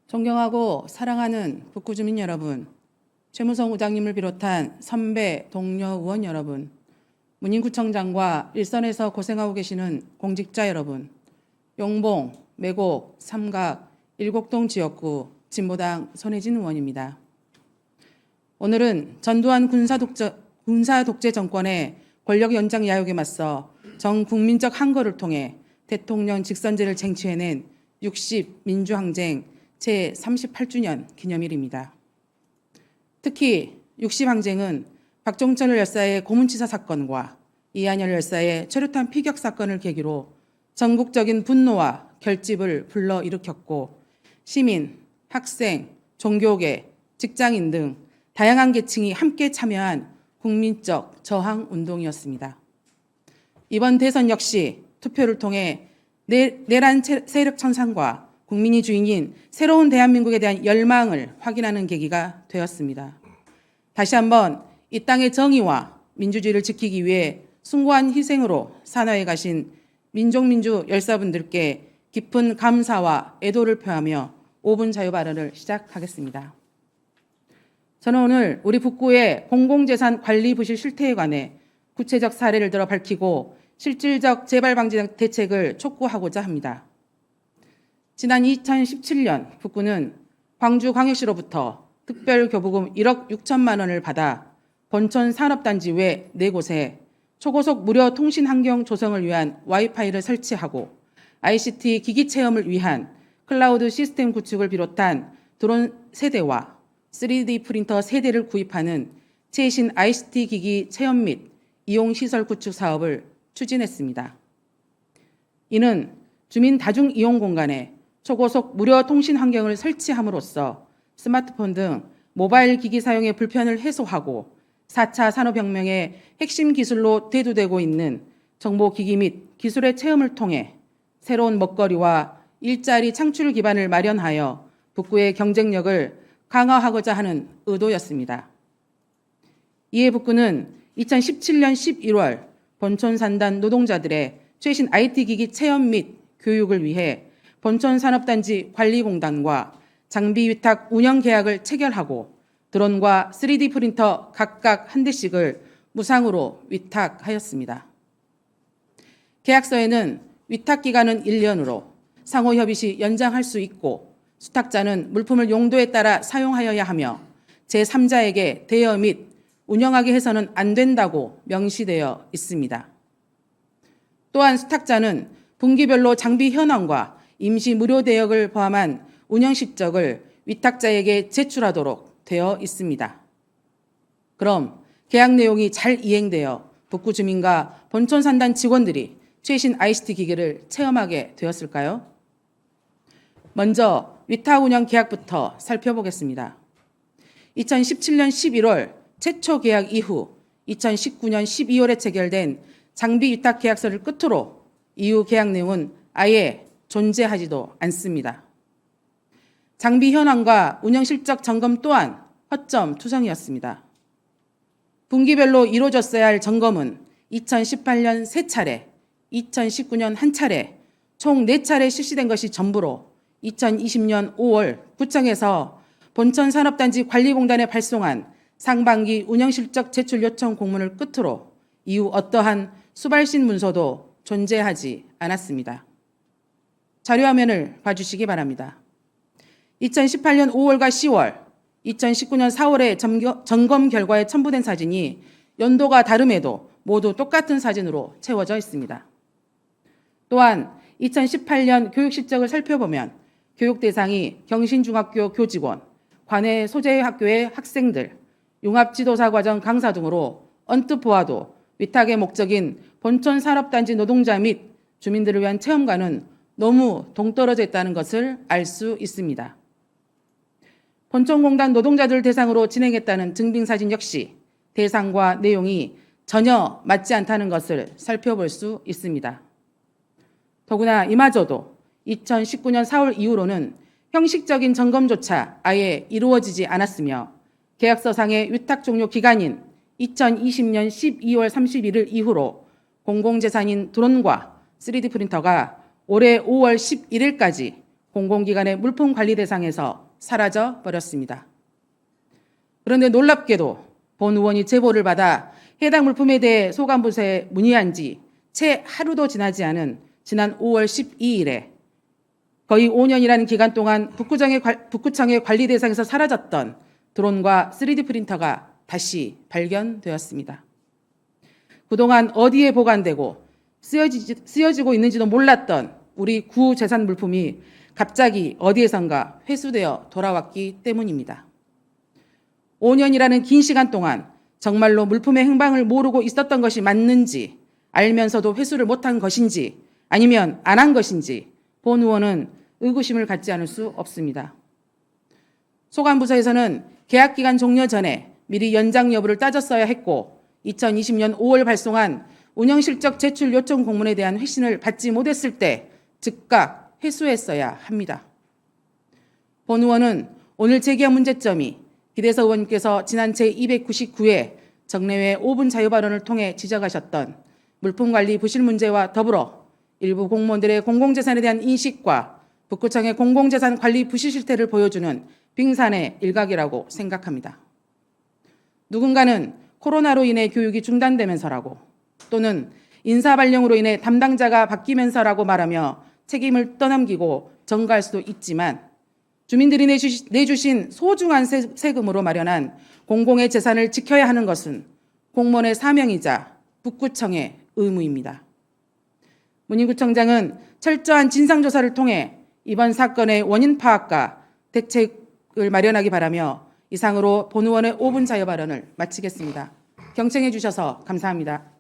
존경하고 사랑하는 북구 주민 여러분, 최무성 의장님을 비롯한 선배, 동료 의원 여러분, 문인구청장과 일선에서 고생하고 계시는 공직자 여러분, 용봉, 매곡, 삼각, 일곡동 지역구 진보당 손혜진 의원입니다. 오늘은 전두환 군사독재 정권의 권력 연장 야욕에 맞서 전 국민적 항거를 통해 대통령 직선제를 쟁취해낸 60 민주항쟁 제38주년 기념일입니다. 특히 60항쟁은 박종철 열사의 고문치사 사건과 이한열 열사의 최루탄 피격 사건을 계기로 전국적인 분노와 결집을 불러일으켰고 시민, 학생, 종교계, 직장인 등 다양한 계층이 함께 참여한 국민적 저항 운동이었습니다. 이번 대선 역시 투표를 통해 내란 세력 천상과 국민이 주인인 새로운 대한민국에 대한 열망을 확인하는 계기가 되었습니다. 다시 한번 이 땅의 정의와 민주주의를 지키기 위해 숭고한 희생으로 산하에 가신 민족민주 열사분들께 깊은 감사와 애도를 표하며 5분 자유 발언을 시작하겠습니다. 저는 오늘 우리 북구의 공공재산 관리 부실 실태에 관해 구체적 사례를 들어 밝히고 실질적 재발 방지 대책을 촉구하고자 합니다. 지난 2017년 북구는 광주광역시로부터 특별교부금 1억 6천만 원을 받아 본천 산업단지 외 4곳에 초고속 무료 통신 환경 조성을 위한 와이파이를 설치하고 ICT 기기 체험을 위한 클라우드 시스템 구축을 비롯한 드론 세대와 3D 프린터 세대를 구입하는 최신 ICT 기기 체험 및 이용시설 구축 사업을 추진했습니다. 이는 주민 다중 이용 공간에 초고속 무료 통신 환경을 설치함으로써 스마트폰 등 모바일 기기 사용의 불편을 해소하고 4차 산업혁명의 핵심 기술로 대두되고 있는 정보기기 및 기술의 체험을 통해 새로운 먹거리와 일자리 창출 기반을 마련하여 북구의 경쟁력을 강화하고자 하는 의도였습니다. 이에 북구는 2017년 11월 본촌산단 노동자들의 최신 IT기기 체험 및 교육을 위해 본촌산업단지 관리공단과 장비 위탁 운영 계약을 체결하고 드론과 3D 프린터 각각 한 대씩을 무상으로 위탁하였습니다. 계약서에는 위탁 기간은 1년으로 상호 협의 시 연장할 수 있고 수탁자는 물품을 용도에 따라 사용하여야 하며 제3자에게 대여 및 운영하게 해서는 안 된다고 명시되어 있습니다. 또한 수탁자는 분기별로 장비 현황과 임시 무료 대역을 포함한 운영 실적을 위탁자에게 제출하도록 되어 있습니다. 그럼 계약 내용이 잘 이행되어 북구 주민과 본촌산단 직원들이 최신 ICT 기기를 체험하게 되었을까요? 먼저 위탁 운영 계약부터 살펴보겠습니다. 2017년 11월 최초 계약 이후 2019년 12월에 체결된 장비 위탁 계약서를 끝으로 이후 계약 내용은 아예 존재하지도 않습니다. 장비 현황과 운영 실적 점검 또한 허점 투성이었습니다. 분기별로 이루어졌어야 할 점검은 2018년 3차례, 2019년 1차례, 총 4차례 실시된 것이 전부로 2020년 5월 구청에서 본천산업단지 관리공단에 발송한 상반기 운영실적 제출 요청 공문을 끝으로 이후 어떠한 수발신 문서도 존재하지 않았습니다. 자료화면을 봐주시기 바랍니다. 2018년 5월과 10월, 2019년 4월의 점검 결과에 첨부된 사진이 연도가 다름에도 모두 똑같은 사진으로 채워져 있습니다. 또한 2018년 교육 실적을 살펴보면 교육 대상이 경신중학교 교직원, 관내 소재 학교의 학생들, 융합지도사과정 강사 등으로 언뜻 보아도 위탁의 목적인 본촌산업단지 노동자 및 주민들을 위한 체험과는 너무 동떨어져 있다는 것을 알 수 있습니다. 본촌공단 노동자들 대상으로 진행했다는 증빙사진 역시 대상과 내용이 전혀 맞지 않다는 것을 살펴볼 수 있습니다. 더구나 이마저도 2019년 4월 이후로는 형식적인 점검조차 아예 이루어지지 않았으며 계약서상의 위탁 종료 기간인 2020년 12월 31일 이후로 공공재산인 드론과 3D 프린터가 올해 5월 11일까지 공공기관의 물품 관리 대상에서 사라져 버렸습니다. 그런데 놀랍게도 본 의원이 제보를 받아 해당 물품에 대해 소관부서에 문의한 지 채 하루도 지나지 않은 지난 5월 12일에 거의 5년이라는 기간 동안 북구청의 관리 대상에서 사라졌던 드론과 3D 프린터가 다시 발견되었습니다. 그동안 어디에 보관되고 쓰여지고 있는지도 몰랐던 우리 구 재산 물품이 갑자기 어디에선가 회수되어 돌아왔기 때문입니다. 5년이라는 긴 시간 동안 정말로 물품의 행방을 모르고 있었던 것이 맞는지, 알면서도 회수를 못한 것인지, 아니면 안 한 것인지 본 의원은 의구심을 갖지 않을 수 없습니다. 소관부서에서는 계약기간 종료 전에 미리 연장 여부를 따졌어야 했고 2020년 5월 발송한 운영실적 제출 요청 공문에 대한 회신을 받지 못했을 때 즉각 회수했어야 합니다. 본 의원은 오늘 제기한 문제점이 기대서 의원님께서 지난 제299회 정례회 5분 자유 발언을 통해 지적하셨던 물품관리 부실 문제와 더불어 일부 공무원들의 공공재산에 대한 인식과 북구청의 공공재산 관리 부실 실태를 보여주는 빙산의 일각이라고 생각합니다. 누군가는 코로나로 인해 교육이 중단되면서라고 또는 인사발령으로 인해 담당자가 바뀌면서라고 말하며 책임을 떠넘기고 전가할 수도 있지만 주민들이 내주신 소중한 세금으로 마련한 공공의 재산을 지켜야 하는 것은 공무원의 사명이자 북구청의 의무입니다. 문인구청장은 철저한 진상조사를 통해 이번 사건의 원인 파악과 대책을 마련하기 바라며 이상으로 본 의원의 5분 자유 발언을 마치겠습니다. 경청해 주셔서 감사합니다.